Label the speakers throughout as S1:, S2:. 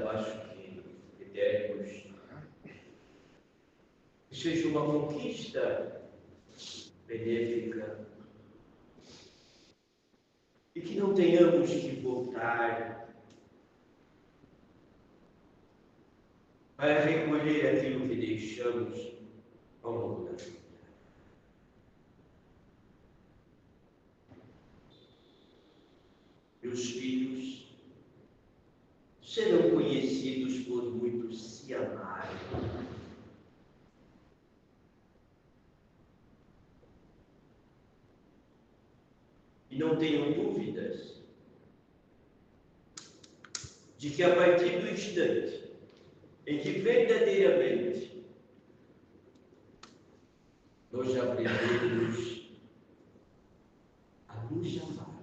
S1: acho que teremos, que seja uma conquista benéfica e que não tenhamos que voltar para recolher aquilo que deixamos ao longo da vida. Meus filhos serão conhecidos por muitos se amarem. E não tenham dúvidas de que a partir do instante em que verdadeiramente nós aprendemos a nos amar,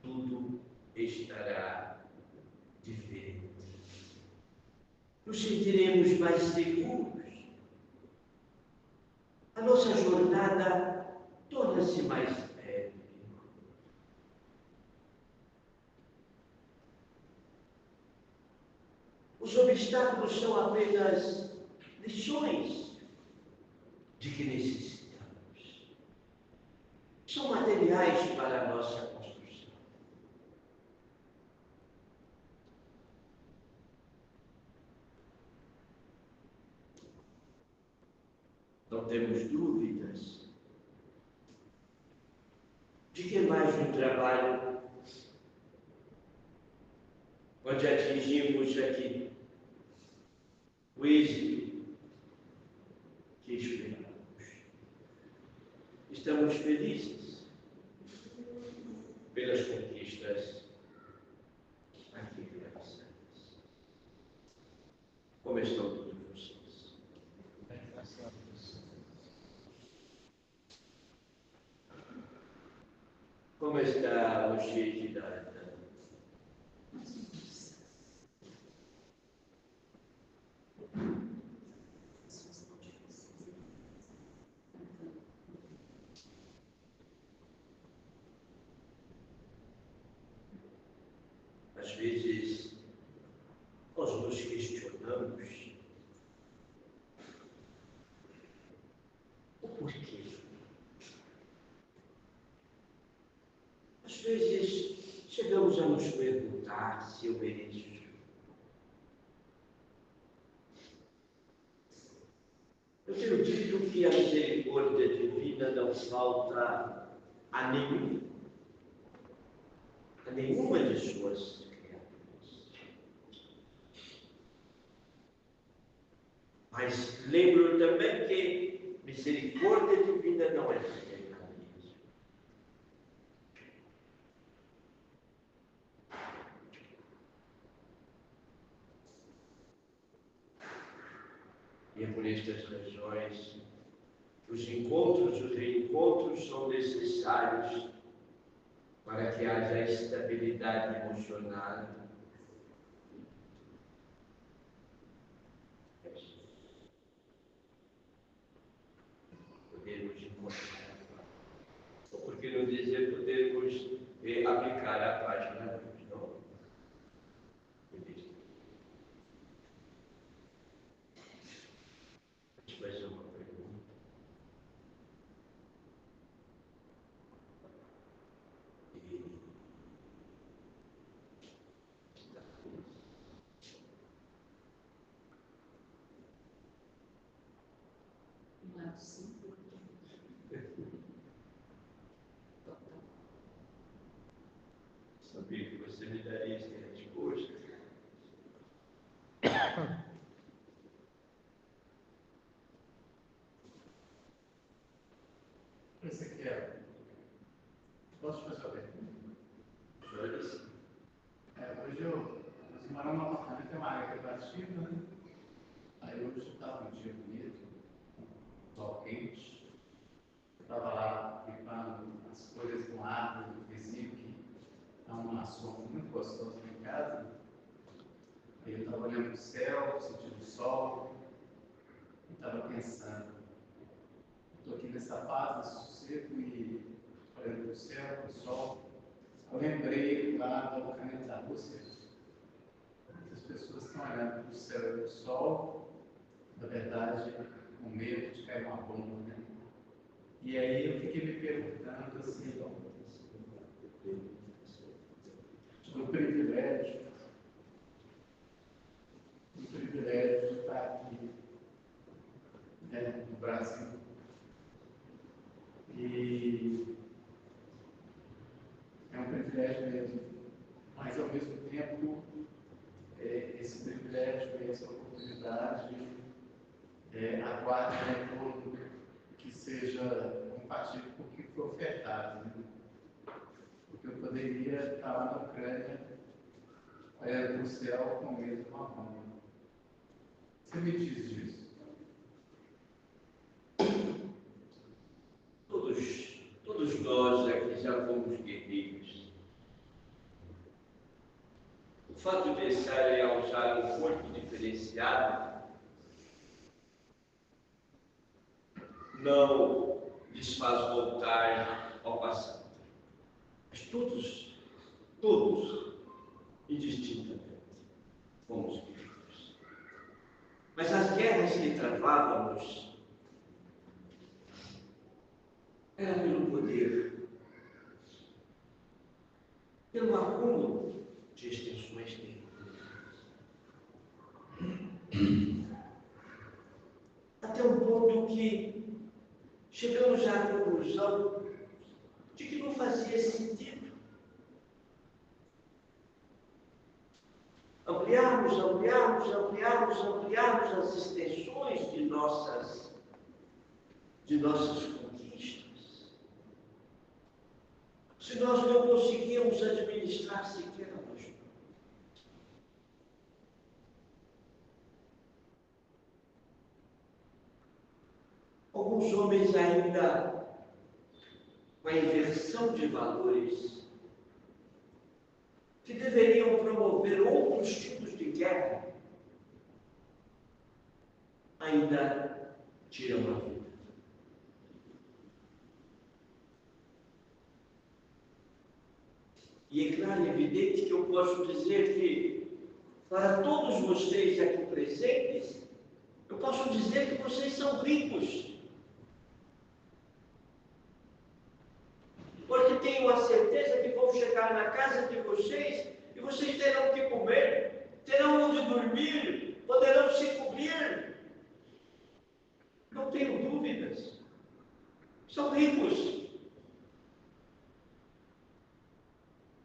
S1: tudo estará diferente. Nos sentiremos mais seguros. A nossa jornada torna-se mais leve. Os obstáculos são apenas lições de que necessitamos. São materiais para a nossa construção. Não temos dúvidas de que mais um trabalho onde atingimos aqui o êxito que esperamos. Estamos felizes pelas conquistas aqui realizadas. Como estão todos vocês? Como está o chefe da Ana? Às vezes, nós nos questionamos o porquê. Às vezes, chegamos a nos perguntar se eu mereço. Eu tenho dito que a misericórdia divina não falta a nenhuma de suas criaturas. Mas lembro também que misericórdia divina não é mecanismo. E é por estas razões que os encontros, os reencontros são necessários para que haja estabilidade emocional. Podemos encontrar. Ou por que não dizer, podemos aplicar a página 2, não? Mais uma pergunta. Sabia que você me daria essa resposta.
S2: Ezequiel, posso fazer uma pergunta? Hoje nós moramos num apartamento, tem uma área recreativa, né? Aí hoje estava um dia bonito, sol quente. Eu estava lá limpando as folhas de uma árvore do vizinho, que dá uma sombra muito gostosa em casa. E eu estava olhando para o céu, sentindo o sol, e estava pensando, estou aqui nessa paz, nesse sossego, e olhando para o céu, para o sol. Eu lembrei lá da Ucrânia da Rússia. As pessoas estão olhando para o céu e para o sol, na verdade, com medo de cair uma bomba, né? E aí eu fiquei me perguntando assim, do privilégio de estar aqui, né, no Brasil. E é um privilégio mesmo, mas ao mesmo tempo, esse privilégio e essa oportunidade aguarda um todo que seja compatível com o que foi ofertado. Né? Porque eu poderia estar lá na Ucrânia, olhando para o céu com medo de uma bomba. Você me diz disso?
S1: Todos nós aqui já fomos guerreiros. O fato de estarem a usar um corpo diferenciado não lhes faz voltar ao passado. Mas todos, indistintamente, fomos guerreiros. Mas as guerras que travávamos era pelo poder, pelo acúmulo de extensões territoriais. Até um ponto que chegamos à conclusão de que não fazia sentido ampliarmos as extensões de nossas conquistas, se nós não conseguimos administrar sequer a nós. Alguns homens ainda, com a inversão de valores, que deveriam promover outros tipos de guerra, ainda tiram a vida. E é claro e evidente que eu posso dizer que, para todos vocês aqui presentes, eu posso dizer que vocês são ricos. Porque tenho a certeza que vão chegar na casa de vocês e vocês terão o que comer, terão onde dormir, poderão se cobrir. Não tenho dúvidas. São ricos.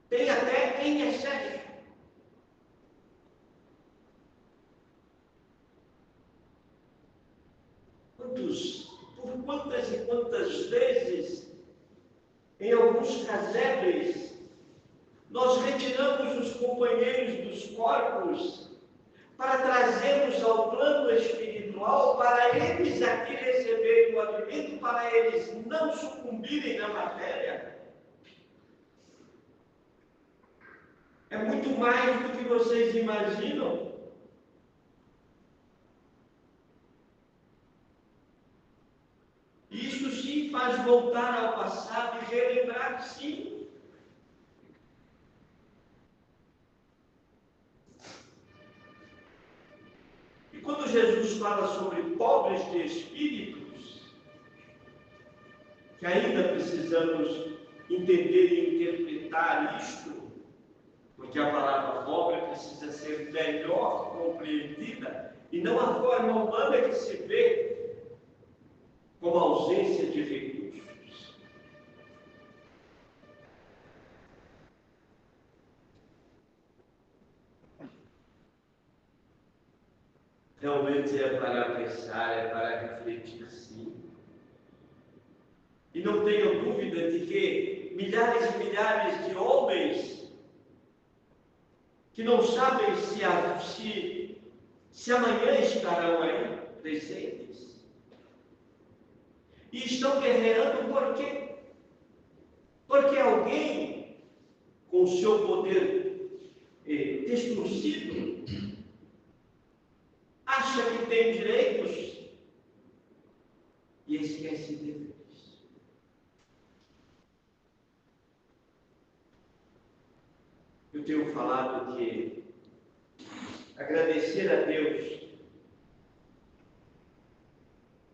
S1: Tem até em excesso. Por quantas e quantas vezes, em alguns casebres, nós retiramos os companheiros dos corpos para trazermos ao plano espiritual, para eles aqui receberem o alimento, para eles não sucumbirem na matéria. É muito mais do que vocês imaginam. Isso sim faz voltar ao passado e relembrar, sim. E quando Jesus fala sobre pobres de espíritos, que ainda precisamos entender e interpretar isto, porque a palavra pobre precisa ser melhor compreendida, e não a forma humana que se vê como ausência de recursos. Realmente é para pensar, é para refletir, sim. E não tenho dúvida de que milhares e milhares de homens que não sabem se amanhã estarão aí presentes e estão guerreando por quê? Porque alguém, com o seu poder distorcido, acha que tem direitos e esquece deveres. eu tenho falado que agradecer a Deus,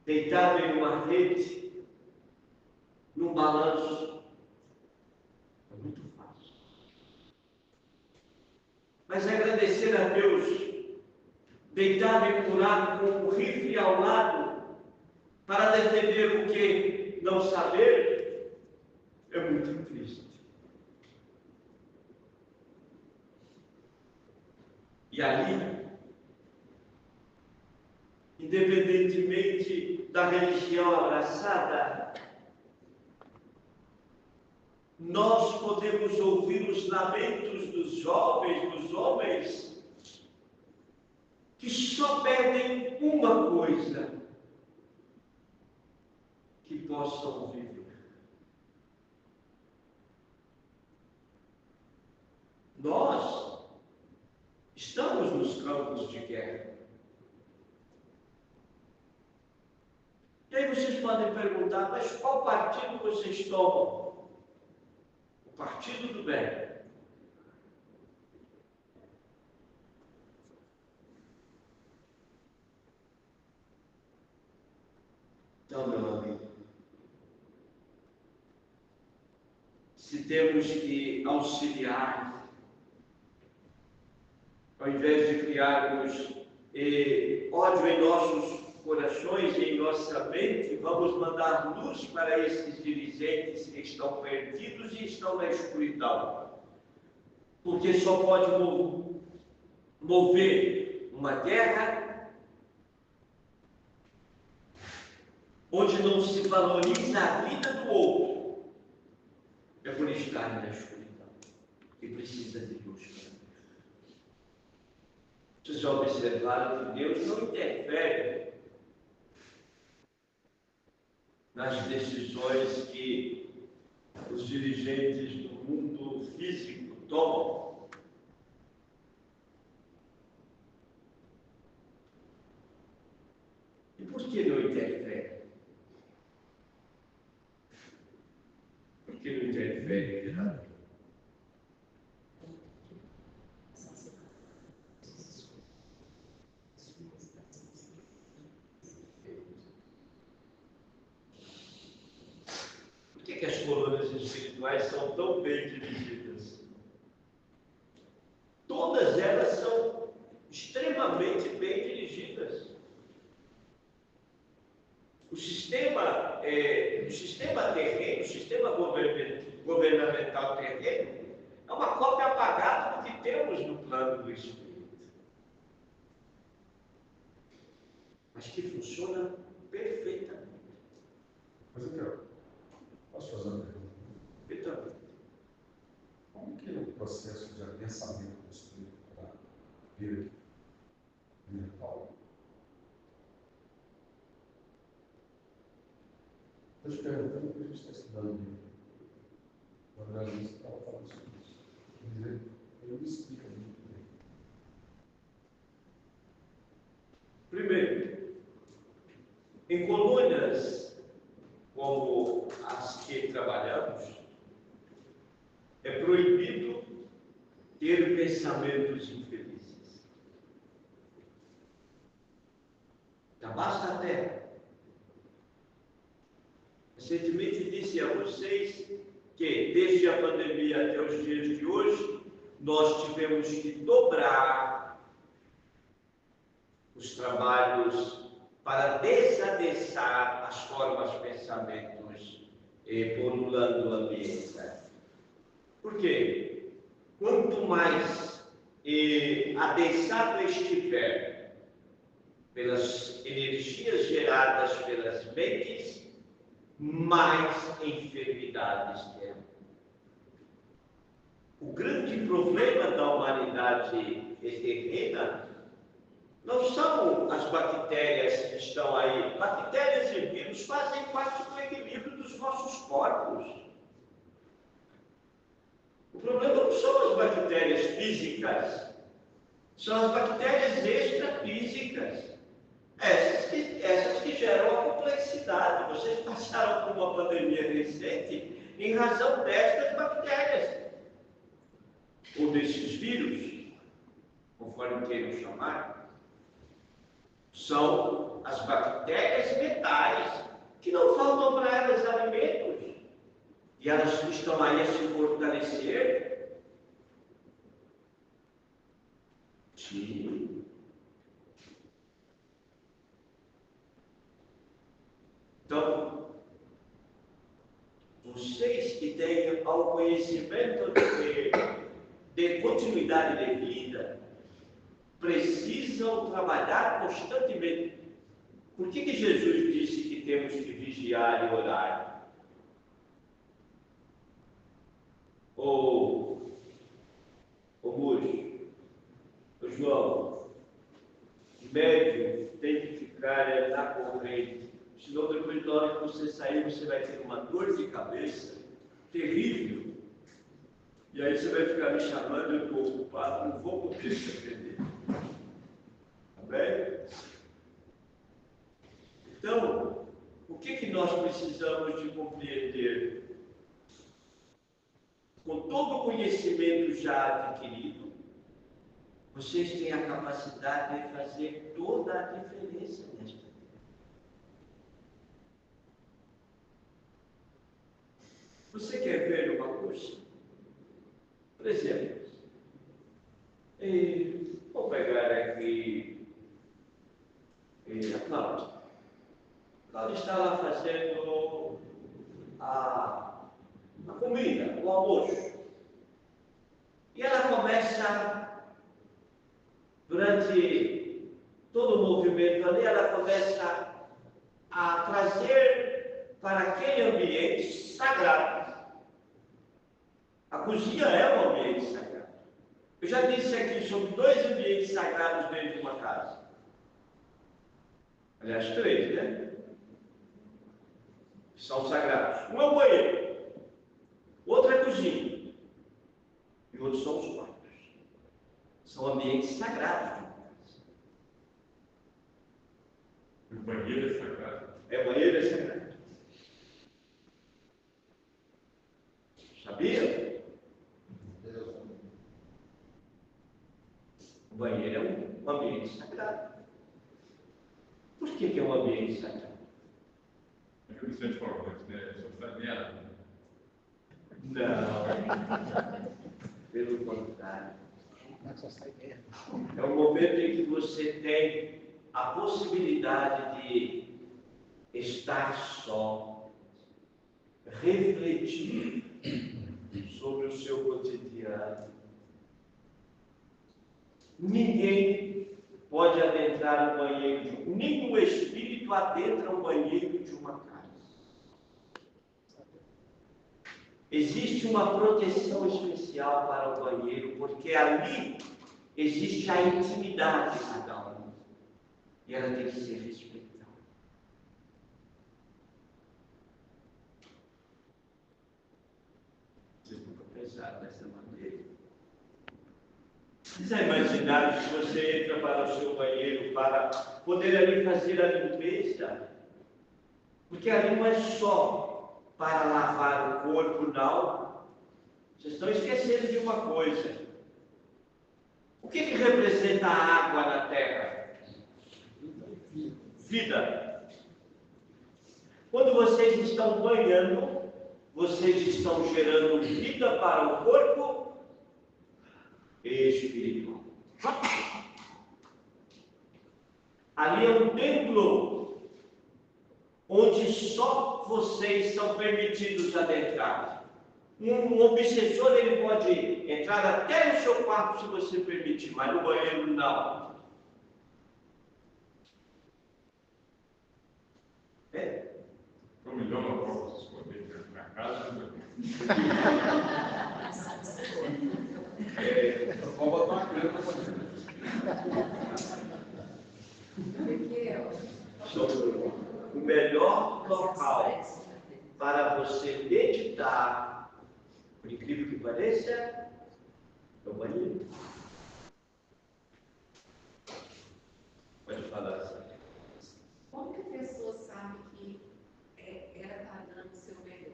S1: deitado em uma rede, num balanço, é muito fácil. Mas agradecer a Deus, deitado e curado com um rifle ao lado, para defender o que não saber, é muito triste. E ali, independentemente da religião abraçada, nós podemos ouvir os lamentos dos jovens, dos homens, que só pedem uma coisa: que possam viver. Nós estamos nos campos de guerra. E aí vocês podem perguntar, mas qual partido vocês tomam? O partido do bem. Então, meu amigo, se temos que auxiliar, ao invés de criarmos ódio em nossos corações e em nossa mente, vamos mandar luz para esses dirigentes que estão perdidos e estão na escuridão. Porque só pode mover uma guerra onde não se valoriza a vida do outro. É por estar na escuridão e precisa de luz. Vocês já observaram que Deus não interfere nas decisões que os dirigentes do mundo físico tomam? E por que não interfere? Por que não interfere, Renato? Por que as colônias espirituais são tão bem dirigidas? Todas elas são extremamente bem dirigidas. O sistema terreno, o sistema governamental terreno, é uma cópia apagada do que temos no plano do Espírito. Mas que funciona perfeitamente.
S3: Mas posso fazer uma pergunta?
S1: Então,
S3: Como que é o processo de adensamento do Espírito para vir mental? Estou te perguntando porque a gente está estudando o evangelista estava falando sobre isso. Ele me explica muito bem.
S1: primeiro, em colônias como as que trabalhamos, é proibido ter pensamentos infelizes. Da base da terra. Recentemente disse a vocês que, desde a pandemia até os dias de hoje, nós tivemos que dobrar os trabalhos para desadençar as formas de pensamentos pululando o ambiente. Por quê? Quanto mais adensado estiver pelas energias geradas pelas mentes, mais enfermidades terão. O grande problema da humanidade terrena não são as bactérias que estão aí. Bactérias e vírus fazem parte do equilíbrio dos nossos corpos. O problema não são as bactérias físicas, são as bactérias extrafísicas. Essas que geram a complexidade. Vocês passaram por uma pandemia recente em razão destas bactérias. O um desses vírus, conforme queiram chamar, são as bactérias metais, que não faltam para elas alimentos, e elas estão aí a se fortalecer. Sim. Então, vocês que têm ao conhecimento de continuidade de vida, precisam trabalhar constantemente. Por que Jesus disse que temos que vigiar e orar? O Múcio, o João, o médium tem que ficar na corrente, senão depois da hora que você sair, você vai ter uma dor de cabeça terrível. E aí você vai ficar me chamando, eu estou ocupado, não vou poder te atender. Tá bem? Então, o que nós precisamos de compreender? Com todo o conhecimento já adquirido, vocês têm a capacidade de fazer toda a diferença nesta vida. Você quer ver uma coisa? Por exemplo, vou pegar aqui a Cláudia. A Cláudia está lá fazendo a comida, o almoço. E ela começa, durante todo o movimento ali, ela começa a trazer para aquele ambiente sagrado. A cozinha é um ambiente sagrado. Eu já disse aqui sobre 2 ambientes sagrados dentro de uma casa. Aliás, 3, né? São sagrados. Um é o banheiro, outro é a cozinha, e outro são os quartos. São ambientes sagrados de uma casa.
S3: O banheiro é sagrado.
S1: O banheiro é sagrado. Sabia? O banheiro é um ambiente sagrado. Por que é um ambiente sagrado?
S3: É que o Vicente falou antes, né? Só está merda.
S1: Não. Pelo contrário. É um momento em que você tem a possibilidade de estar só, refletir sobre o seu cotidiano. Ninguém pode adentrar o banheiro, nem o espírito adentra o banheiro de uma casa. Existe uma proteção especial para o banheiro, porque ali existe a intimidade de cada um. E ela tem que ser respeitada. Vocês nunca pensaram dessa maneira? Vocês já imaginaram se você entra para o seu banheiro para poder ali fazer a limpeza? Porque ali não é só para lavar o corpo, não. Vocês estão esquecendo de uma coisa. O que representa a água na terra? Vida. Quando vocês estão banhando, vocês estão gerando vida para o corpo espiritual. Ali é um templo onde só vocês são permitidos adentrar. Um obsessor, ele pode entrar até no seu quarto se você permitir, mas no banheiro não.
S3: Então, melhor uma prova se esconder dentro da casa. Vou botar uma criança para fazer.
S1: O melhor local para você meditar, por incrível que pareça, é o banheiro. Pode falar assim.
S4: Como que a pessoa sabe que ela está dando o seu melhor?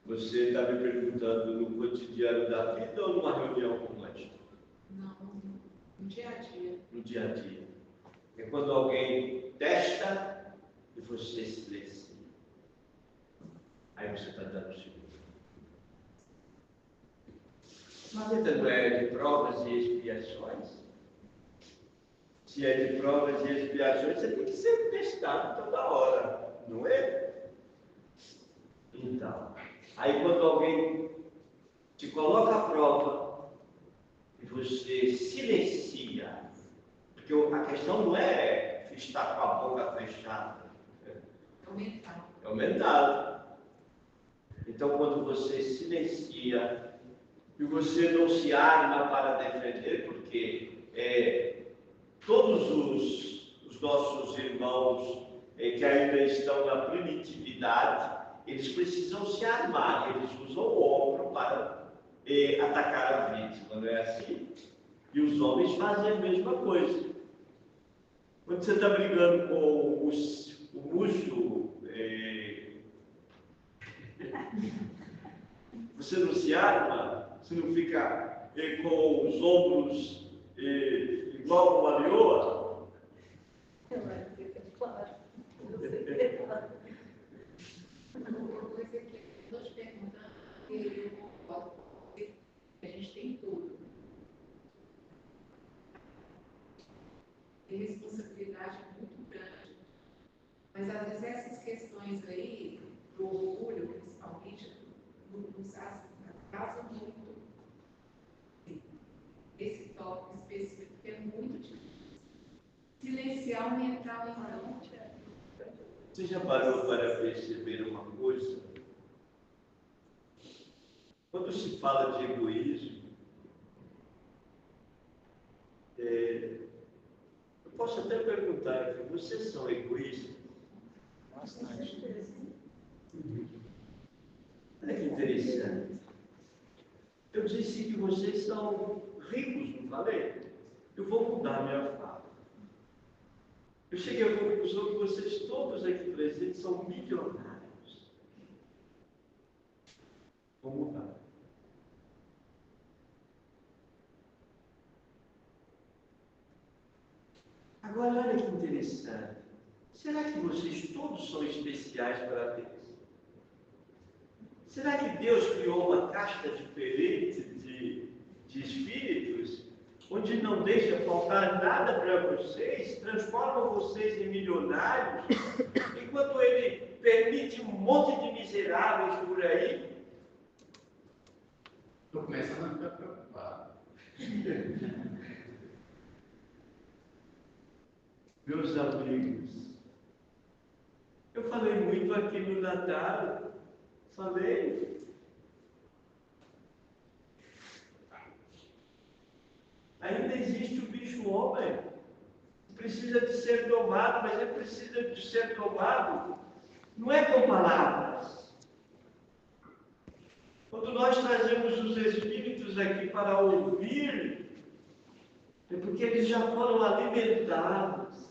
S1: Você está me perguntando no cotidiano da vida ou numa reunião como esta?
S4: Não, no dia a dia.
S1: No dia a dia. É quando alguém testa e você silencia. Aí você está dando seguro. Mas a vida não é de provas e expiações? Se é de provas e expiações, você tem que ser testado toda hora, não é? Então, aí quando alguém te coloca à prova e você silencia, porque a questão não é estar com a boca fechada,
S4: É o mental.
S1: é o mental. Então, quando você silencia e você não se arma para defender, porque todos os nossos irmãos que ainda estão na primitividade, eles precisam se armar, eles usam o ombro para atacar a vítima, não é assim? E os homens fazem a mesma coisa. Quando você está brigando com o musgo, você não se arma, você não fica com os ombros igual uma leoa?
S4: Claro. Uma coisa que eu estou te perguntando, eu concordo, a gente tem tudo. Tem responsabilidade muito grande. Mas às vezes essas questões aí, do orgulho, principalmente, nos atrasam muito. Esse tópico específico que é muito difícil. Silenciar o mental, então,
S1: Você já parou para perceber uma coisa? Quando se fala de egoísmo, eu posso até perguntar aqui, vocês são egoístas?
S3: Bastante.
S1: Olha que interessante. Eu disse que vocês são ricos, não falei? Eu vou mudar minha fala. Eu cheguei à conclusão que vocês todos aqui presentes são milionários. Vou mudar. Agora, olha que interessante. Será que vocês todos são especiais para Deus? Será que Deus criou uma casta diferente de espíritos, onde não deixa faltar nada para vocês, transforma vocês em milionários, enquanto Ele permite um monte de miseráveis por aí?
S2: Estou começando a ficar preocupado.
S1: Meus amigos, eu falei muito aqui no Natal, falei. Ainda existe o bicho homem, precisa de ser domado, mas ele precisa de ser domado, não é com palavras. Quando nós trazemos os espíritos aqui para ouvir, é porque eles já foram alimentados,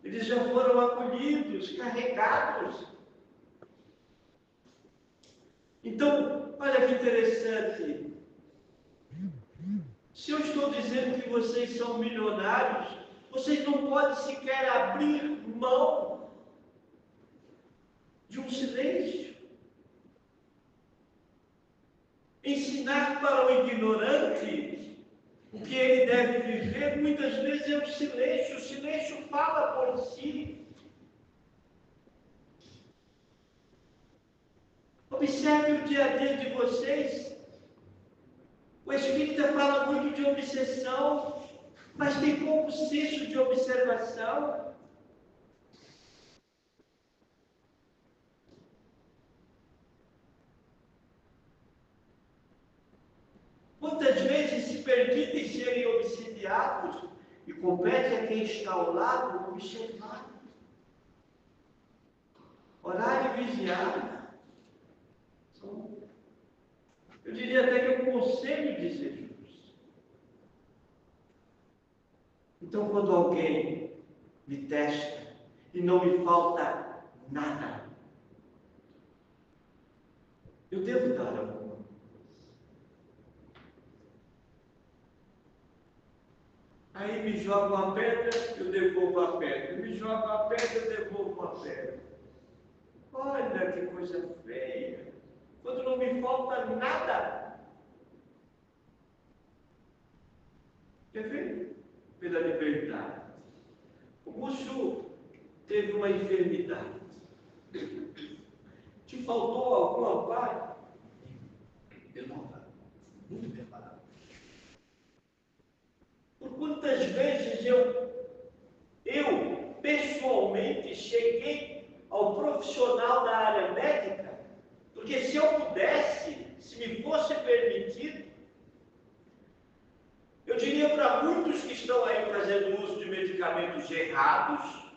S1: eles já foram acolhidos, carregados. Então, olha que interessante. Se eu estou dizendo que vocês são milionários, vocês não podem sequer abrir mão de um silêncio. Ensinar para o ignorante o que ele deve viver, muitas vezes é o silêncio. O silêncio fala por si. Observe o dia a dia de vocês. O Espírita fala muito de obsessão, mas tem pouco senso de observação. Quantas vezes se permitem serem obsidiados e compete a quem está ao lado observar, orar e vigiar. Eu diria até que é um conselho de Jesus. Então, quando alguém me testa e não me falta nada, Eu devo dar alguma coisa. Aí me joga uma pedra, eu devolvo a pedra. Me joga uma pedra, eu devolvo a pedra. Olha que coisa feia. Quando não me falta nada. Quer ver? Pela liberdade. O moço teve uma enfermidade. Te faltou alguma parte?
S2: Eu não estava muito preparado.
S1: Por quantas vezes eu pessoalmente cheguei ao profissional da área médica, porque se eu pudesse, se me fosse permitido, eu diria para muitos que estão aí fazendo uso de medicamentos errados,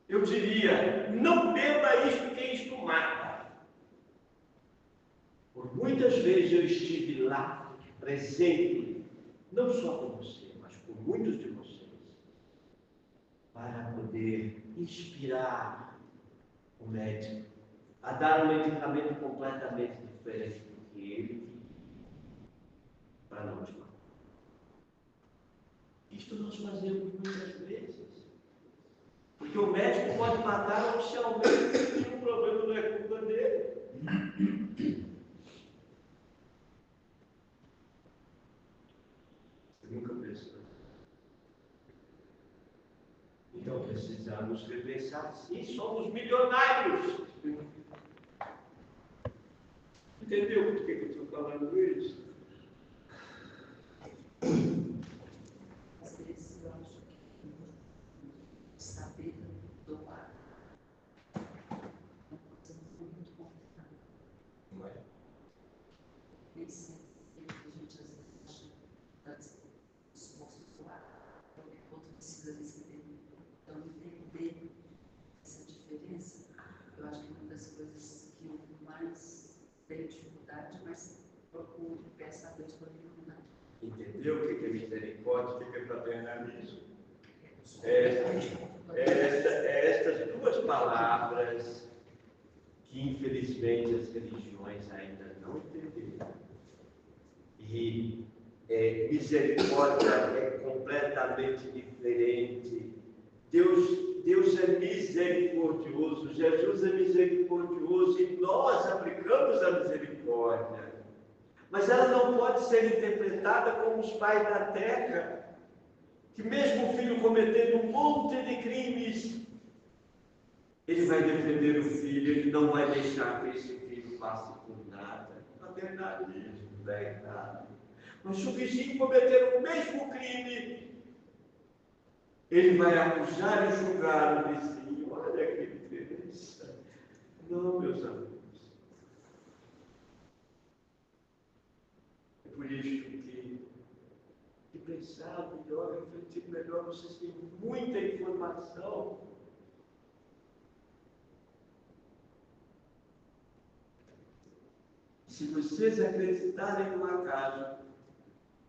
S1: eu diria, não beba isto, porque isto mata. Por muitas vezes eu estive lá, presente, não só com você, mas com muitos de vocês, para poder inspirar o médico a dar um medicamento completamente diferente do que ele para não te matar. Isto nós fazemos muitas vezes. Porque o médico pode matar oficialmente e o problema não é culpa dele. Você nunca pensou. Então precisamos repensar, sim, somos milionários. Entendeu por que eu estou falando isso?
S5: Às vezes eu acho que saber doar é uma coisa muito complicada.
S3: Não é?
S5: Nem sempre a gente às vezes acha que está disposto a doar para o que o outro precisa receber. Então, entender essa diferença, eu acho que é uma das coisas que eu mais tenho dificuldade, mas procuro, peço a Deus para me ajudar.
S1: Entendeu o que é misericórdia, o que é paternalismo? Estas duas palavras que infelizmente as religiões ainda não entenderam. E misericórdia é completamente diferente. Deus é misericordioso, Jesus é misericordioso e nós aplicamos a misericórdia. Mas ela não pode ser interpretada como os pais da terra, que mesmo o filho cometendo um monte de crimes, ele vai defender o filho, ele não vai deixar que esse filho passe por nada. Paternalismo, verdade. Mas se o vizinho cometer o mesmo crime, ele vai acusar e julgar o vizinho. Olha que diferença. Não, meus amigos. É por isso que pensar melhor, refletir melhor, vocês têm muita informação. Se vocês acreditarem no acaso,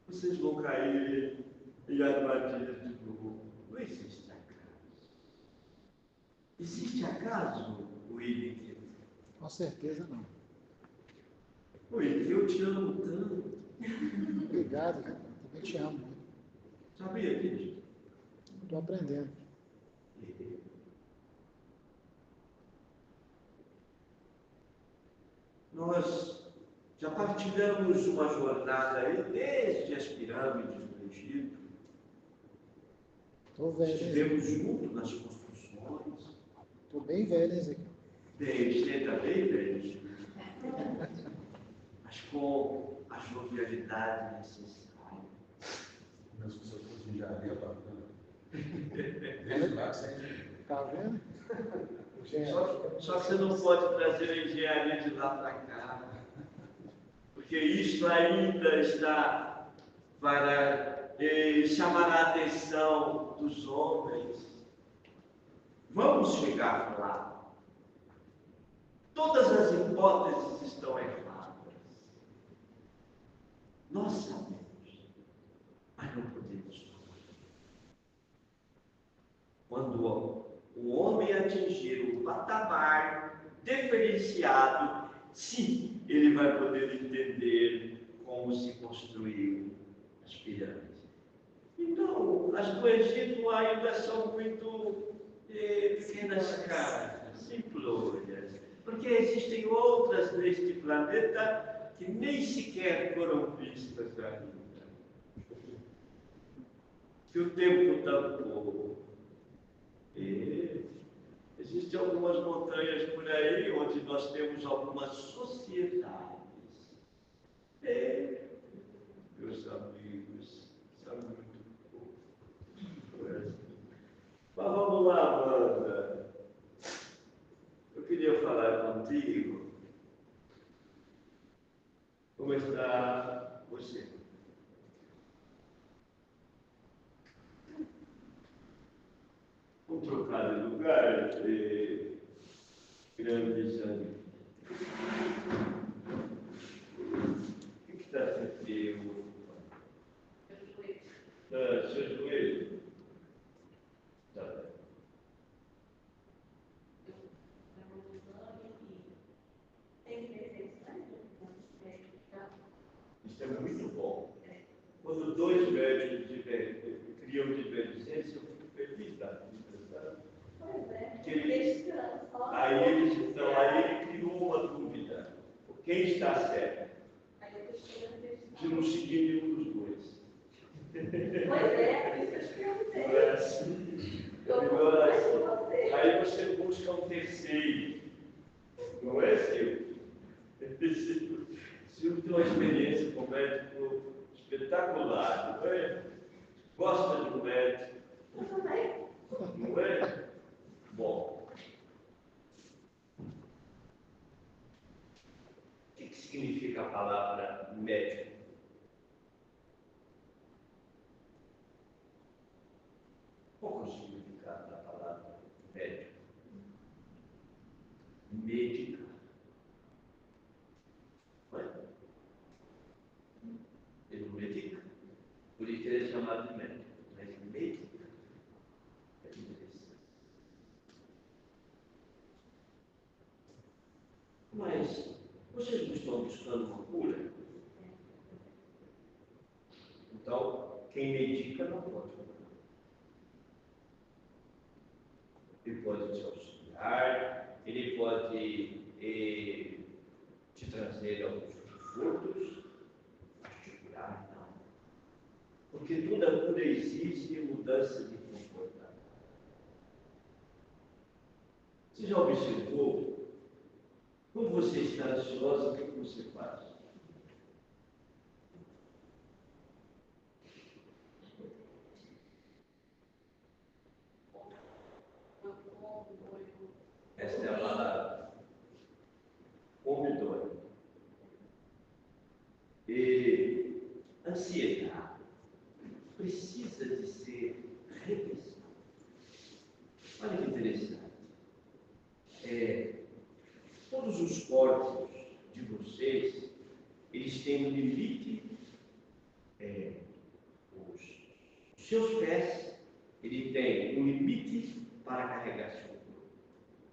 S1: vocês vão cair em armadilhas de novo. Não existe acaso. Existe acaso, William?
S6: Com certeza não.
S1: William, eu te amo tanto.
S6: Obrigado, cara. Também te amo muito.
S1: Sabia disso?
S6: Estou aprendendo.
S1: Nós já partilhamos uma jornada aí desde as pirâmides do Egito.
S6: Estou velho, hein?
S1: Estivemos juntos nas construções.
S6: Estou bem velho, hein, Ezequiel?
S1: Você também, velho? Mas com a jovialidade necessária.
S3: Meus professores de engenharia bacana. Desde lá sempre.
S6: Tá vendo?
S1: Só que você não pode trazer a engenharia de lá para cá. Porque isso ainda está para chamar a atenção dos homens. Vamos chegar lá. Todas as hipóteses estão erradas. Nós sabemos, mas não podemos falar. Quando o homem atingir o patamar diferenciado, sim, ele vai poder entender como se construiu as pirâmides. Então, as do Egito ainda são muito pequenas casas, simplórias, porque existem outras neste planeta que nem sequer foram vistas ainda. Que o tempo tampou. Existem algumas montanhas por aí onde nós temos algumas sociedades. Meus amigos, são muito poucos. Mas vamos lá, Amanda. Eu queria falar contigo. Como está você? Vamos trocar de lugar, grandes amigos. O que está sentindo? Seu joelho? Está bem. Isso é muito bom. Quando dois médicos criam divergência, eu fico feliz da vida, sabe? Aí ele criou uma dúvida. Quem está certo? De não seguir nenhum dos dois.
S7: Isso que eu sei.
S1: Não é assim. Aí você busca um terceiro. Não é, Silvio? Silvio tem uma experiência com médico espetacular, não é? Gosta de um médico.
S7: Eu também.
S1: Não é? Bom. O que significa a palavra médico? Qual é o significado da palavra médico? Médica. Ele não medica, por isso ele é chamado de médico. Mas médica é interessante. Mas vocês não estão buscando uma cura? Então, quem medica não pode curar. Ele pode te auxiliar, ele pode te trazer alguns confortos, mas te curar não. Porque toda cura exige mudança de comportamento. Você já observou? Quando você está ansiosa, o que você faz? Esta é a palavra. Come dói. E ansiedade precisa de ser revisada. Olha que interessante. Todos os corpos de vocês, eles têm um limite. Os seus pés, ele tem um limite para carregar seu corpo.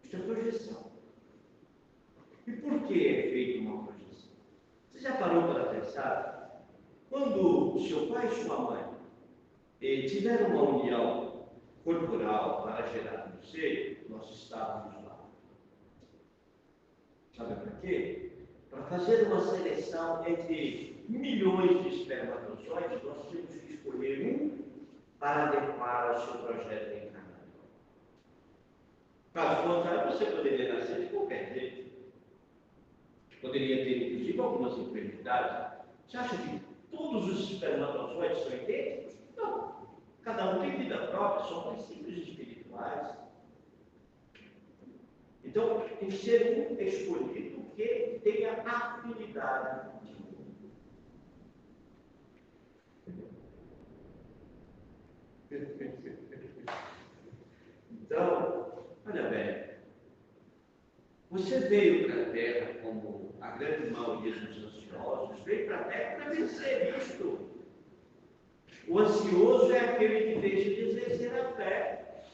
S1: Isso é projeção. E por que é feita uma projeção? Você já parou para pensar? Quando seu pai e sua mãe tiveram uma união corporal para gerar no seio, nós estávamos lá. Sabe para quê? Para fazer uma seleção entre milhões de espermatozoides, nós temos que escolher um para adequar ao seu projeto encarnatório. Caso contrário, você poderia nascer de qualquer jeito. Poderia ter, inclusive, algumas enfermidades. Você acha que todos os espermatozoides são idênticos? Não. Cada um tem vida própria, são princípios espirituais. Então, tem que ser um escolhido que tenha afinidade contigo. Então, olha bem, você veio para a Terra como a grande maioria dos ansiosos, veio para a Terra para vencer isto. O ansioso é aquele que deixa de exercer a fé.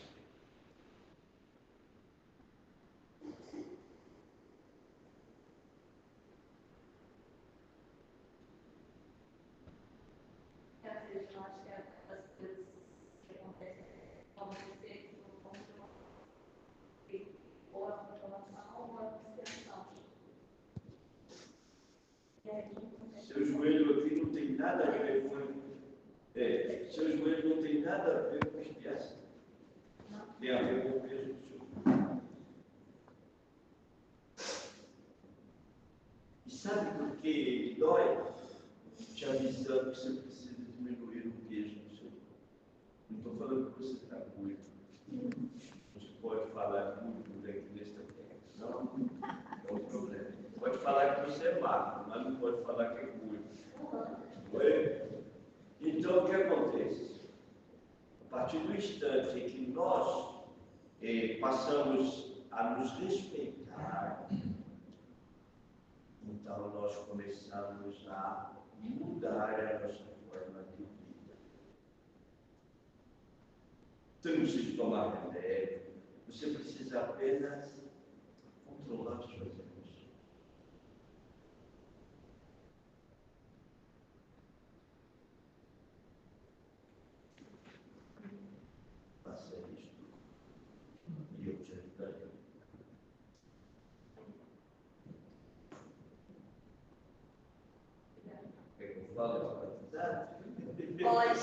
S1: nada a ver com. Seu joelho não tem nada a ver com expiação. Tem a ver com o peso do seu corpo. E sabe por que ele dói? Te avisando que você precisa diminuir o peso do seu corpo. Não estou falando que você está gordo. Você pode falar gordo aqui nesta terra. Não é um problema. Pode falar que você é magro, mas não pode falar que é gordo. Não é? Então, o que acontece? A partir do instante em que nós passamos a nos respeitar, então nós começamos a mudar a nossa forma de vida. Você não precisa tomar remédio, você precisa apenas controlar suas emoções. Faça isso e eu te ajudarei. Quer que eu fale para batizar?
S5: Pode.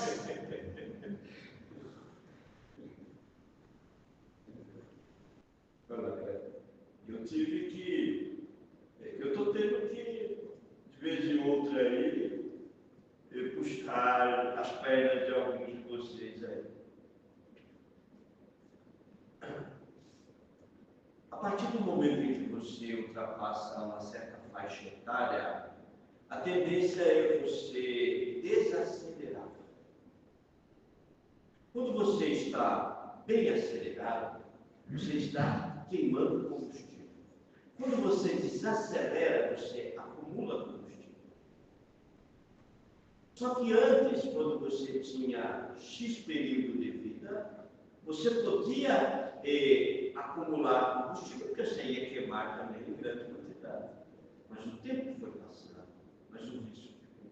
S1: Eu tive que. Eu estou tendo que, de vez em outra aí, puxar as pernas de alguns de vocês aí. A partir do momento em que você ultrapassa uma certa faixa etária, a tendência é você desacelerar. Quando você está bem acelerado, você está queimando combustível. Quando você desacelera, você acumula combustível. Só que antes, quando você tinha X período de vida, você podia acumular combustível, porque você ia queimar também em grande quantidade. Mas o tempo foi passando, mas o vício ficou.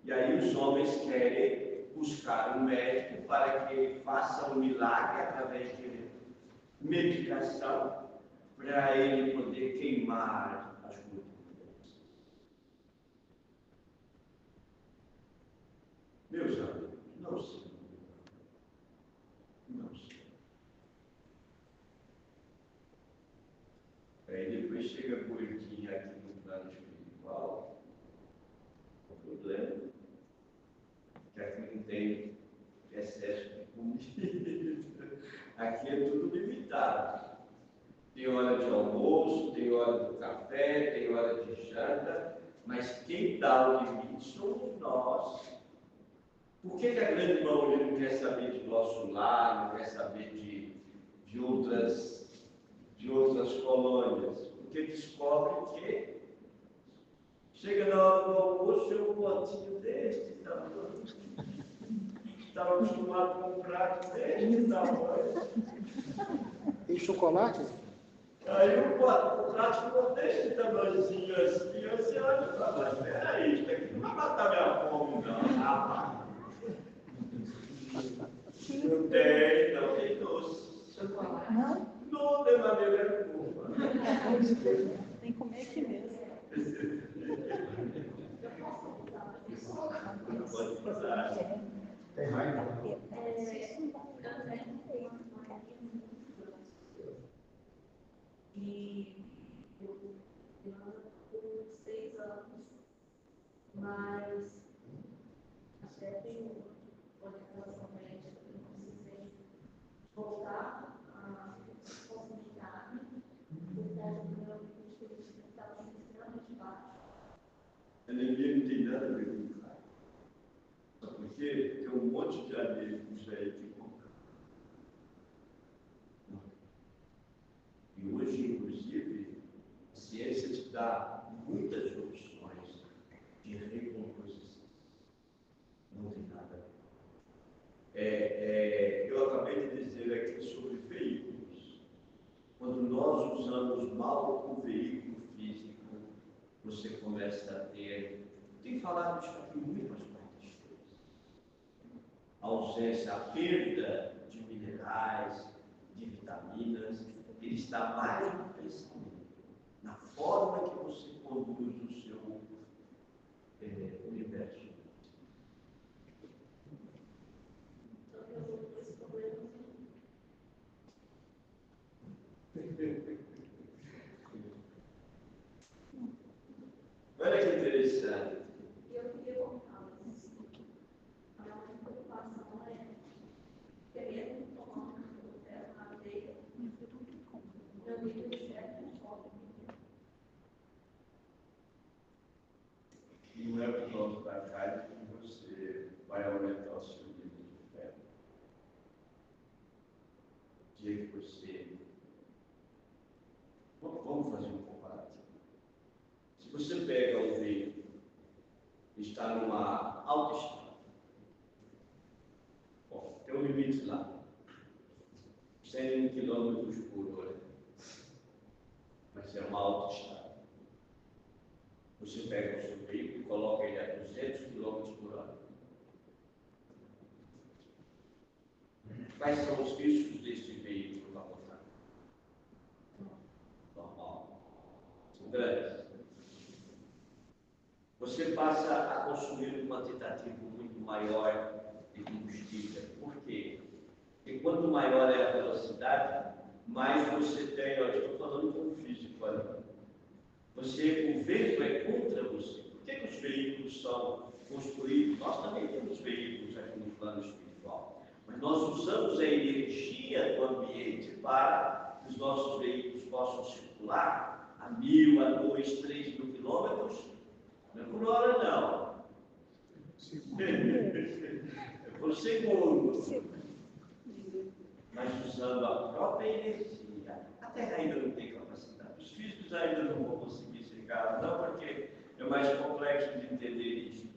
S1: E aí os homens querem buscar um médico para que ele faça um milagre através de medicação, para ele poder queimar as gorduras. Meus amigos, não se não se. Aí depois chega a gordinha aqui no plano espiritual, o problema é que aqui não tem excesso de comida. Aqui é tudo limitado. Tem hora de almoço, tem hora do café, tem hora de janta, mas quem dá o limite somos nós. Por que a grande maioria não quer saber de nosso lar, não quer saber de outras colônias? Porque descobre que chega na hora do almoço, é um potinho deste tamanho. Estava acostumado com um prato deste tamanho.
S6: E chocolate?
S1: Aí o prato ficou desse tamanhozinho assim, você olha e fala, mas peraí, isso aqui não vai matar minha fome, não, rapaz. Não tem doce.
S5: Chocolate.
S7: Não?
S1: Não tem maneira nenhuma.
S7: Tem que comer aqui mesmo.
S1: Pode passar.
S3: Tem raiva?
S5: E eu com 6 anos, mas até tenho uma relação médica que eu precisei voltar a consumir carne, por conta do meu custo que estava extremamente baixo.
S1: A anemia não tem nada a ver com carne. Só porque tem um monte de anêmicos aí que compram. E hoje, inclusive, a ciência te dá muitas opções de recomposição. Não tem nada a ver. Eu acabei de dizer aqui sobre veículos. Quando nós usamos mal o veículo físico, você começa a ter, tem falado isso aqui muitas partes, a ausência, a perda de minerais, de vitaminas, ele está mais no pensamento, na forma que você conduz universo. Olha que interessante.
S4: Eu queria contar a minha preocupação é querendo tomar uma cadeia, meu nível de certo foco.
S1: Não é por causa da carne que você vai aumentar o seu nível de fé. O dia que você. Vamos fazer um comparativo. Se você pega um veículo e está numa autoestrada, bom, tem um limite lá, 100 km por hora, mas é uma autoestrada. Você pega o seu veículo e coloca ele a 200 km por hora. Quais são os riscos deste veículo capotar? Normal. São grandes. Você passa a consumir um quantitativo muito maior de combustível. Por quê? Porque quanto maior é a velocidade, mais você tem, eu estou falando com o físico ali. O vento é contra você. Por que os veículos são construídos? Nós também temos veículos aqui no plano espiritual. Mas nós usamos a energia do ambiente para que os nossos veículos possam circular a 1.000, a 2, 3 mil quilômetros. Não é por hora, não. É por segundo. Mas usando a própria energia. A Terra ainda não tem capacidade. Os físicos ainda não vão conseguir chegar, não, porque é mais complexo de entender isso.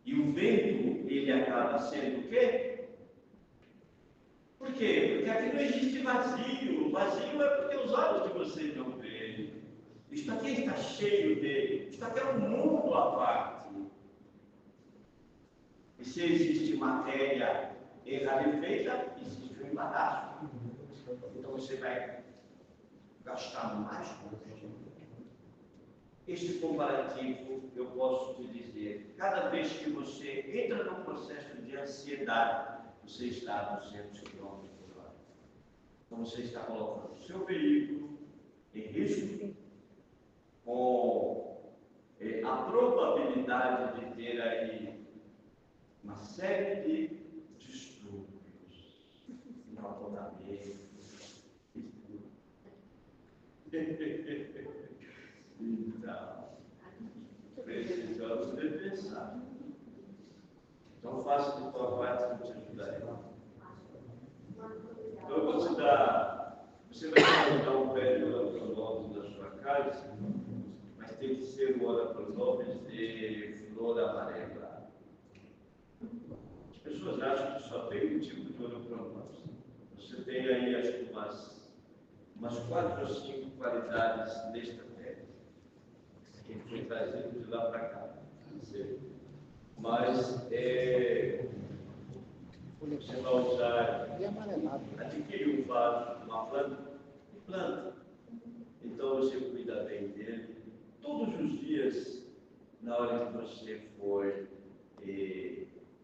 S1: E o vento, ele acaba sendo o quê? Por quê? Porque aqui não existe vazio. O vazio é porque os olhos de vocês não veem. Isto aqui está cheio dele. Isto aqui é um mundo à parte. E se existe matéria rarefeita, existe um embaraço. Então você vai gastar mais combustível. Este comparativo, eu posso te dizer, cada vez que você entra num processo de ansiedade, você está a 200 km por hora. Então você está colocando o seu veículo em risco, com a probabilidade de ter aí uma série de distúrbios, encapotamento. Então, precisamos repensar. Então, faça de tua parte que eu te ajudarei. Então, eu vou te dar. Você vai colocar um pé de orapronobis na sua casa, mas tem que ser o orapronobis de flor amarela. As pessoas acham que só tem um tipo de orapronobis. Você tem aí, acho que umas 4 ou 5 qualidades nesta terra, que foi trazido de lá para cá. Mas você vai usar, adquirir um vaso, uma planta, então você cuida bem dele. Todos os dias, na hora que você for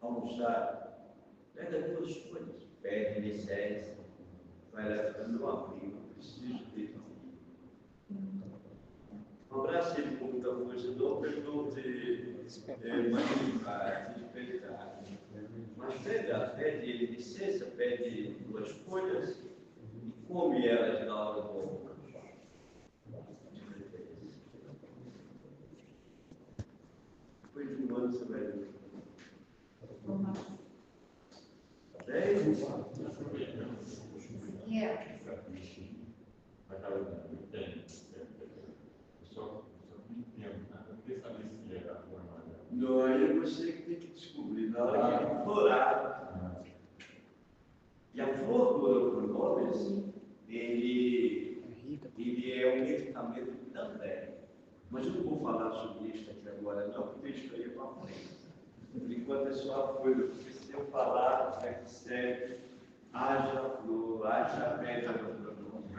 S1: almoçar, pega 2 folhas, pede licença, vai levando um amigo, preciso de um abraço ele com muita força, não perdoa de magnificar, de pecar. Mas pede licença, pede 2 folhas e come elas na hora do almoço. Depois de um ano você vai ver. 10? Não, aí você tem que descobrir. Na hora que florar. E a flor do orapronobis, ele é um medicamento também. Mas eu não vou falar sobre isso aqui agora, não, porque isso aí é para frente. Por enquanto é só a folha, porque se eu falar, é que serve, haja flor, haja pedra do orapronobis.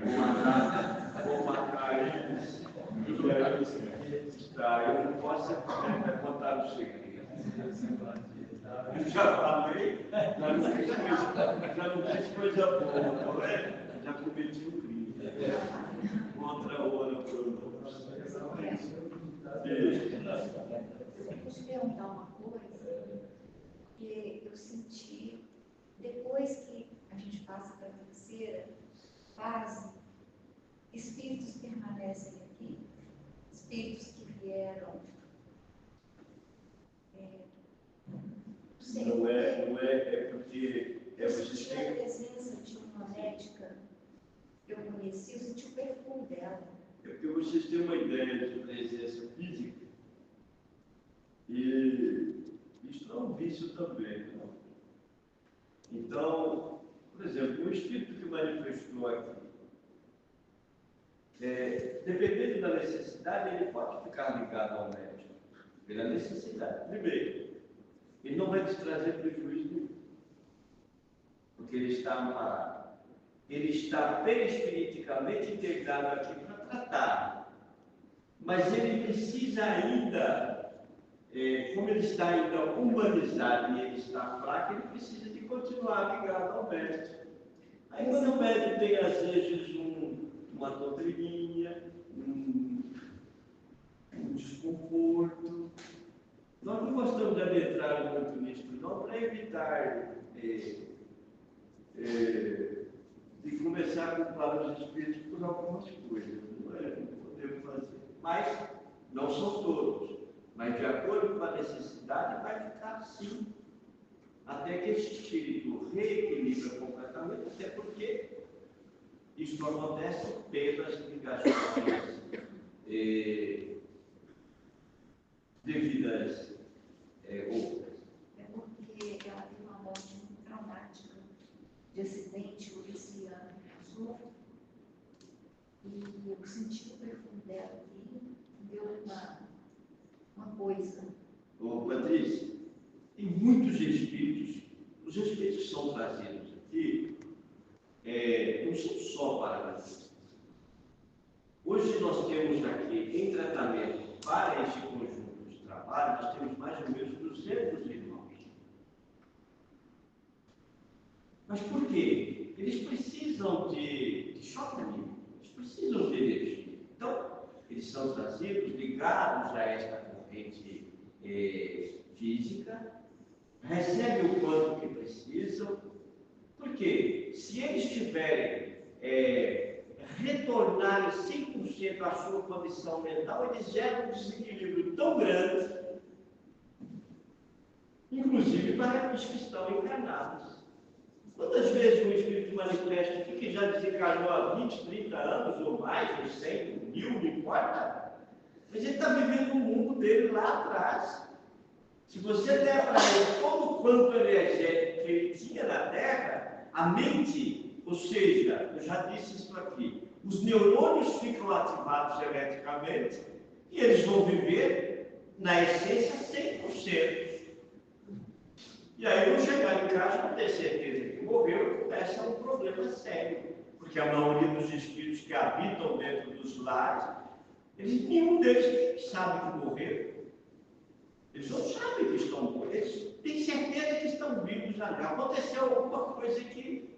S1: Vou matar eles. E aí, Tá, eu não posso contar o segredo. Eu já falei, já não fiz coisa boa, não é? Já cometi um crime. Contra o ano cronos.
S4: Eu vou te perguntar uma coisa, porque eu senti, depois que a gente passa para a terceira fase, espíritos permanecem aqui, espíritos que vieram.
S1: Não é porque
S4: Eu senti a presença de uma médica que eu conheci, eu senti o perfume dela.
S1: É porque vocês têm uma ideia de presença física e isso não é um vício também, não. Então, por exemplo, o espírito que manifestou aqui, dependendo da necessidade, ele pode ficar ligado ao médico, pela necessidade. Primeiro, ele não vai te trazer prejuízo nenhum, porque ele está amparado. Ele está perispiriticamente integrado aqui para tratar. Mas ele precisa ainda, como ele está ainda humanizado e ele está fraco, ele precisa de continuar ligado ao médico. Aí quando o médico tem às vezes uma doutrininha, um desconforto, nós não gostamos de adentrar muito nisso, não, para evitar de começar a culpar os espíritos por algumas coisas. Não podemos fazer. Mas não são todos. Mas de acordo com a necessidade, vai ficar assim. Até que esse espírito reequilibra completamente, até porque isso acontece pelas ligações devidas outras.
S4: É porque ela teve uma morte muito traumática de acidente, o Luciano passou, e eu senti o perfume dela aqui, deu uma coisa.
S1: Ô, Patrícia, tem muitos espíritos, os espíritos que são trazidos aqui, não são só paranaenses. Hoje nós temos aqui, em tratamento para esse conjunto de trabalho, nós temos mais ou menos 200 irmãos. Mas por quê? Eles precisam de choque anímico, eles precisam de energia. Então, eles são trazidos, ligados a esta corrente física, recebem o quanto que precisam, porque se eles tiverem retornarem 100% à sua condição mental, eles geram um desequilíbrio tão grande, inclusive para os que estão encarnados. Quantas vezes um espírito manifesta aqui que já desencarnou há 20, 30 anos ou mais, ou 100, 1000, não importa, mas ele está vivendo o mundo dele lá atrás. Se você der para ele todo o quanto energético que ele tinha na Terra, a mente, ou seja, eu já disse isso aqui, os neurônios ficam ativados eletricamente e eles vão viver, na essência, 100%. E aí, vão chegar em casa, vão ter certeza que morreu, começa um problema sério. Porque a maioria dos espíritos que habitam dentro dos lares, nenhum deles sabe que morreu. Eles não sabem que estão mortos, eles têm certeza que estão vivos ali. Aconteceu alguma coisa que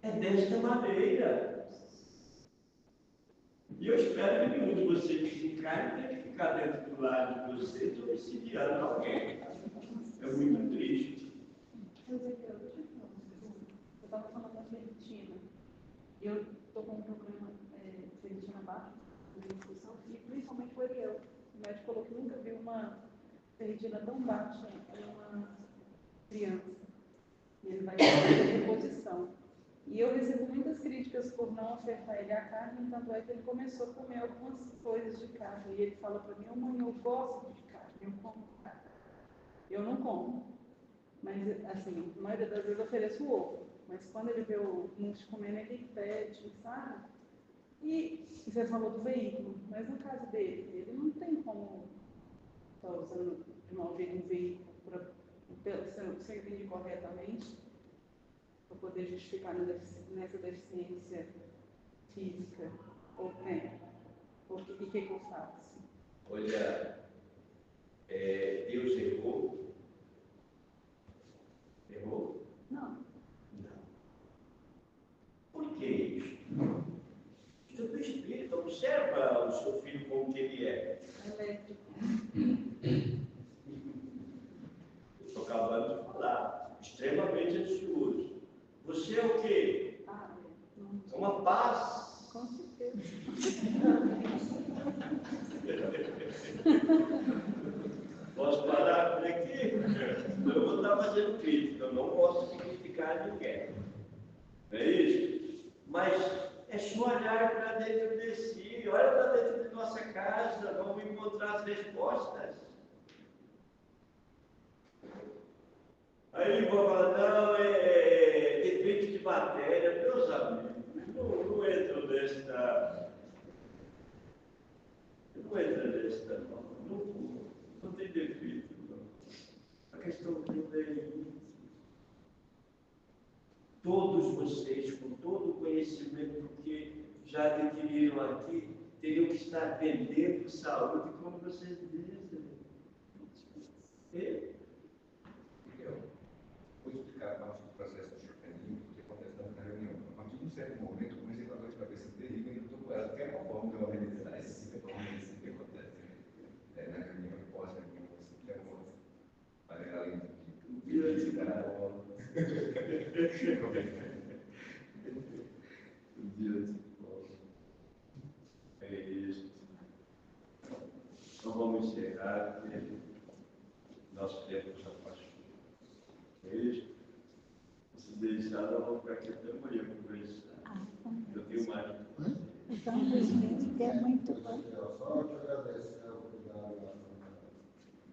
S1: é desta maneira. E eu espero que nenhum de vocês desencarne tenha que ficar dentro do lar de vocês domiciliando alguém. É muito triste.
S7: Eu estava falando da ferritina. Eu estou com um problema de ferritina baixa, de discussão, e principalmente o Ariel. O médico falou que nunca viu uma ferritina tão baixa em uma criança. E ele vai fazer reposição. E eu recebo muitas críticas por não ofertar ele a carne, tanto é que ele começou a comer algumas coisas de carne. E ele fala para mim: mãe, eu gosto de carne, eu como carne. Eu não como. Mas, assim, a maioria das vezes eu ofereço o ovo. Mas quando ele vê o monte comendo, ele pede, sabe? E você falou do veículo, mas no caso dele, ele não tem como estar usando de mau jeito um veículo, se eu entendi corretamente, para poder justificar nessa deficiência física, ou tem. E o que eu faço?
S1: Olha, Deus errou? Errou?
S7: Não.
S1: Não. Por que isso? Estuda o Espírito, observa o seu filho como que ele é.
S7: Elétrico.
S1: Estou acabando de falar. Extremamente ansioso. Você é o quê?
S7: Ah,
S1: É uma paz.
S7: com certeza.
S1: Posso parar por aqui? Eu vou estar fazendo crítica, eu não posso criticar ninguém. É isso? Mas é só olhar para dentro de si, olha para dentro de nossa casa, vamos encontrar as respostas. Aí vou falar, não, é defeito de matéria, meus amigos, não entro nesta. Não entra nesta, não tem defeito, não. A questão toda é isso. Todos vocês, com todo o conhecimento que já adquiriram aqui, teriam que estar vendendo saúde, como vocês dizem.
S3: Eu vou explicar parte do processo de chocanismo que acontece na reunião. A partir de um certo momento, eu comecei com a dor de cabeça terrível e eu estou com ela, que é uma forma de organizar esse sintomas que acontece na reunião e pós-reunião, que é uma além de cada uma.
S1: É isso. Então vamos encerrar, porque nosso tempo já passou. É isso? Se deixar, nós vamos ficar aqui até amanhã conversar. Eu tenho mais.
S4: Então, 2020 é muito bom.
S3: Só te agradecer ao cuidado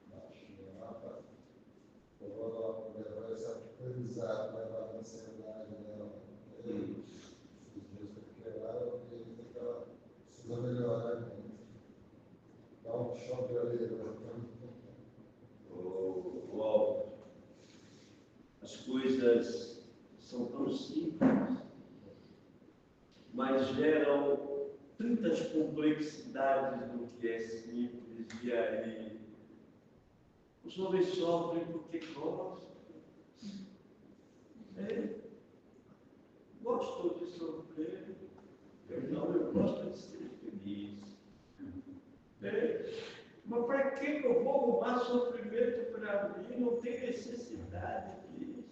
S3: da China, por levar esse aprendizado, levar a ansiedade dela. Esses dias que quebraram, eu acredito que ela precisa melhorar muito. Dá um choque ali.
S1: As coisas são tão simples, mas geram tantas complexidades no que é simples, e aí os homens sofrem porque gostam. Gostam de sofrer. Eu gosto de ser feliz. Mas para que eu vou arrumar sofrimento para mim? Não tem necessidade disso.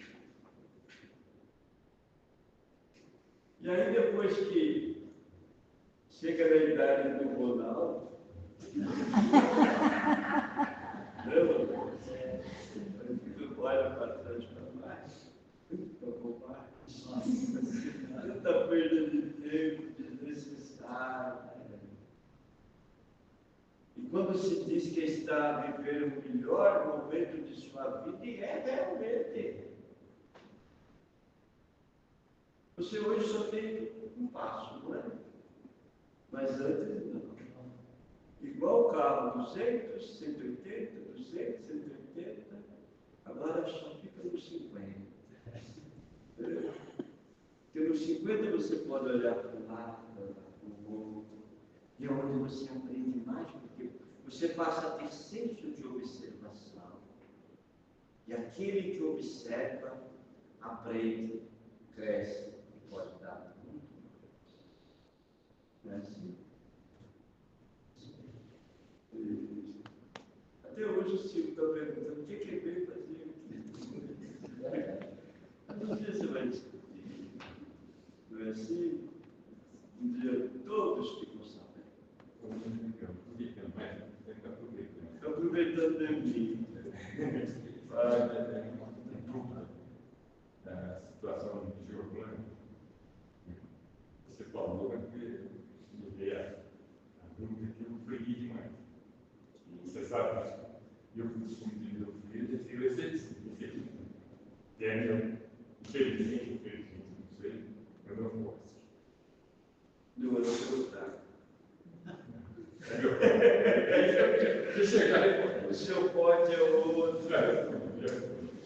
S1: E aí, depois que chega na idade do Ronaldo, olha para trás para mais, tanta perda de tempo desnecessária. E quando se diz que está a viver o melhor momento de sua vida, e é realmente. Você hoje só tem um passo, não é? Mas antes não. Igual o carro, 200, 180, 200, 180, agora só fica nos 50. Porque nos 50 você pode olhar para o lado, para o outro, e é onde você aprende mais, porque você passa a ter senso de observação. E aquele que observa, aprende, cresce e pode dar muito mais. Não é assim? Até hoje o Silvio está perguntando o que ele veio fazer aqui. Um dia você vai discutir. Não é assim? Um dia todos ficam sabendo. Aproveitando de mim.
S8: Da situação de Giovanni, você falou que a dúvida que eu freguei demais. Você sabe disso. Eu fui submetido meu filho e eu efetivo. Daniel, infelizmente, não sei, eu não posso.
S1: Não, eu não gostar.
S8: Se chegar aí,
S1: o seu pote é outro. O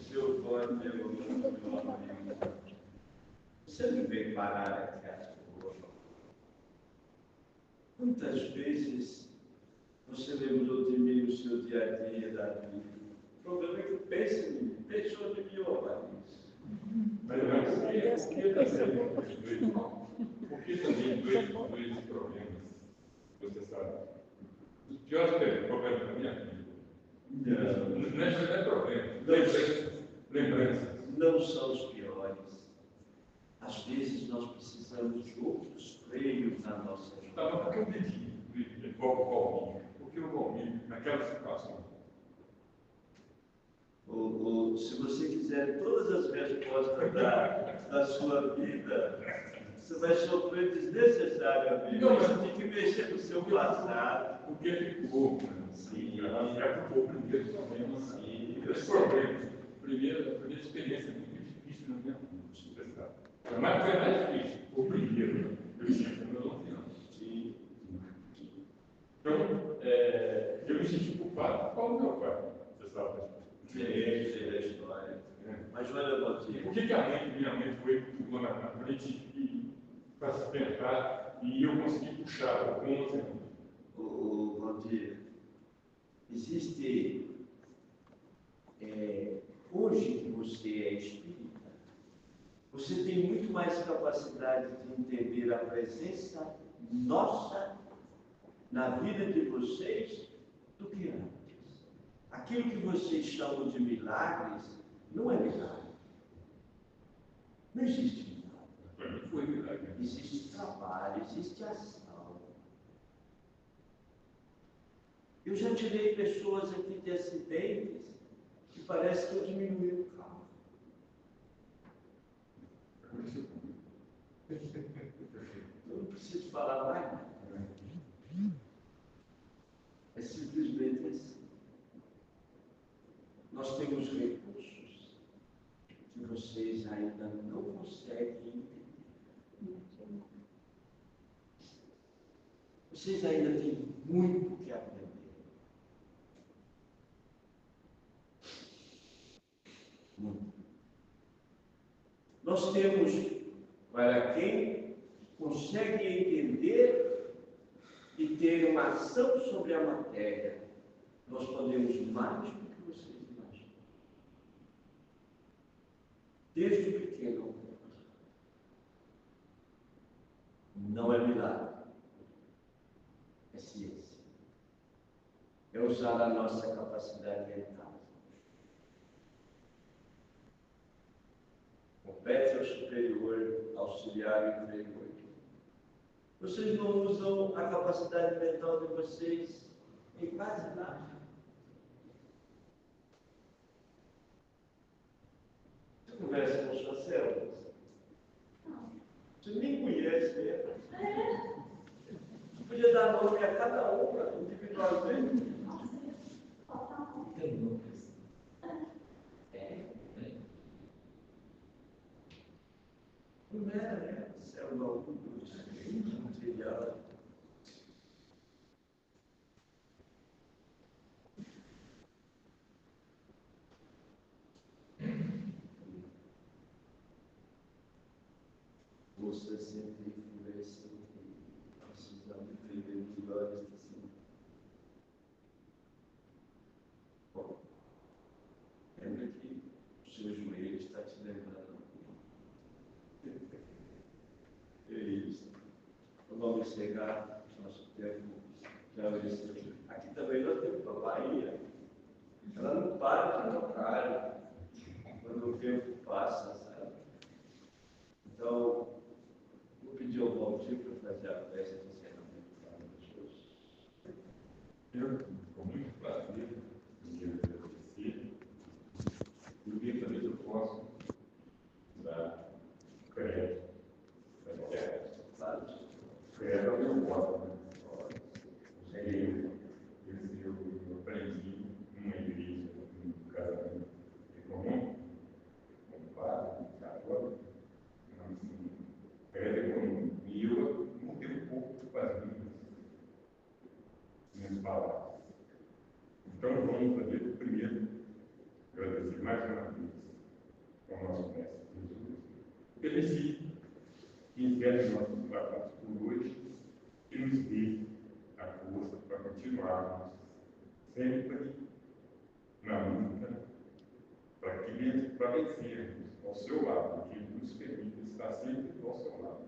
S1: seu pote é outro. Você não vem parar aqui à toa. Quantas vezes Você lembrou de mim no seu dia a dia, Davi. O problema é que pensa em mim. Pensou de mim, ó Marisa.
S8: Mas por que também dois problemas, você sabe? Os piores problemas da minha vida. Não é problema. Lembranças.
S1: Não são os piores. Às vezes nós precisamos de outros freios na nossa vida.
S8: Tá, mas por que eu pedi o Valmir? Porque o Valmir, naquela situação,
S1: Se você quiser todas as respostas da sua vida, você vai sofrer desnecessariamente.
S8: Não, mas
S1: Você tem que mexer no seu passado.
S8: porque ficou, né?
S1: Sim.
S8: Ficou o primeiro problema.
S1: Sim.
S8: Esse problema, a primeira experiência muito difícil na minha vida, você sabe? Foi mais difícil. O primeiro, eu tinha meus 11 anos.
S1: Sim.
S8: Então, eu me senti culpado por causa do meu pai, você sabe?
S1: Sei da história. Mas olha, Valdir.
S8: Por que minha mãe foi pulou na frente e para se pensar e eu consegui puxar com 11 anos?
S1: Valdir, existe. Hoje que você é espírita, você tem muito mais capacidade de entender a presença nossa na vida de vocês do que antes. Aquilo que vocês chamam de milagres não é milagre. Não existe milagre.
S8: Para mim foi milagre.
S1: Existe trabalho, existe ação. Eu já tirei pessoas aqui de acidentes que parece que eu diminui o carro. Eu não preciso falar mais nada. É simplesmente assim. Nós temos recursos que vocês ainda não conseguem entender. Vocês ainda têm muito que aprender. Muito. Nós temos, para quem consegue entender e ter uma ação sobre a matéria, nós podemos mais do que vocês imaginam. Desde pequeno, não é milagre, é ciência. É usar a nossa capacidade mental. Compete ao superior, auxiliar e inferior. Vocês não usam a capacidade mental de vocês em quase nada. Você conversa com suas células? Você nem conhece ela. Você podia dar nome a cada uma individualmente.
S3: Tem nomes.
S1: Não é, né? Célula 1, 2, 3, material. Força centrífuga e centrífuga. Precisamos entender melhor esse assunto. Bom, lembra que o seu joelho está te lembrando. É isso. Então vamos chegar ao nosso tempo. Já aqui também nós temos a Bahia. Ela não para de tocar quando o tempo passa, sabe? Então, vou pedir ao Valdir para fazer a festa de encerramento para as pessoas.
S8: Eu, com muito prazer, queria agradecer. E talvez eu possa dar crédito. Crédito é o meu voto, né? Eu aprendi numa igreja, num casamento econômico, como padre, católico, mas assim, crédito econômico. E eu mudei um pouco com as minhas palavras. Então, vamos fazer o primeiro, agradecer mais uma vez ao nosso mestre Jesus. Felicito e espero que nós trabalhamos por hoje e nos dê a força para continuarmos sempre na luta para vencermos ao seu lado, que nos permite estar sempre ao seu lado.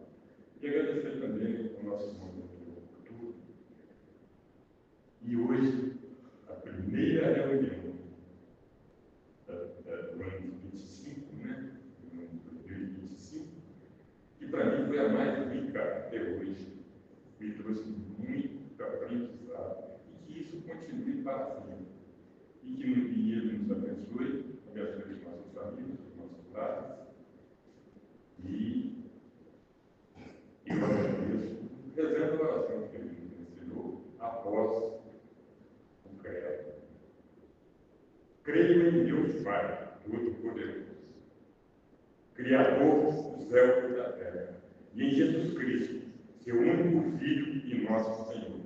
S8: E agradecer também ao nosso irmão doutor Arthur. E hoje, a primeira reunião do ano 25, né? Do ano 2025, que para mim foi a mais rica até hoje, me trouxe muito aprendizado, e que isso continue para sempre. E que Ele nos abençoe os nossos amigos, os nossos lares. E eu agradeço, rezando a oração que Ele nos ensinou após o credo. Creio em Deus Pai, Todo-Poderoso, Criador do céu e da terra, e em Jesus Cristo, seu único Filho e nosso Senhor,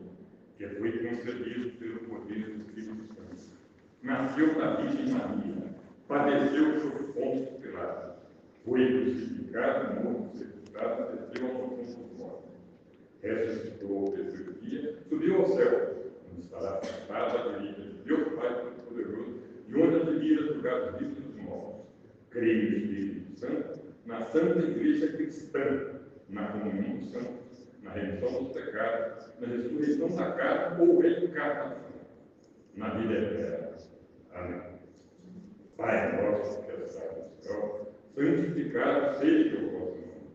S8: que foi concebido pelo poder do Espírito Santo. Nasceu da Virgem Maria, padeceu sob Pôncio Pilatos, foi crucificado, morto, sepultado, desceu ao profundo dos mortos. Ressuscitou ao terceiro dia, subiu ao céu, onde estará sentado à direita de Deus Pai Todo-Poderoso, e onde admira julgar os vivos e os mortos. Creio no Espírito Santo, na Santa Igreja Cristã, na comunhão dos santos, na remissão dos pecados, na ressurreição da carne ou reencarnação, na vida eterna. Amém. Pai nosso que estás no céu, santificado seja o vosso nome.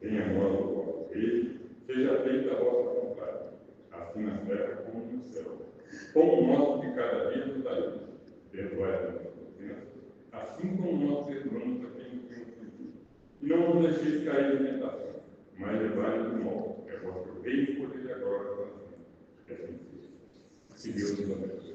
S8: Venha a nós o vosso reino, seja feita a vossa vontade, assim na terra como no céu. Pão nosso de cada dia nos dai hoje. Perdoai as nossas ofensas, assim como nós perdoamos a quem nos tem ofendido. E não nos deixeis cair em tentação, mas levai-nos do mal. É vosso reino, poder e a glória para sempre. Que assim seja. Que Deus nos abençoe.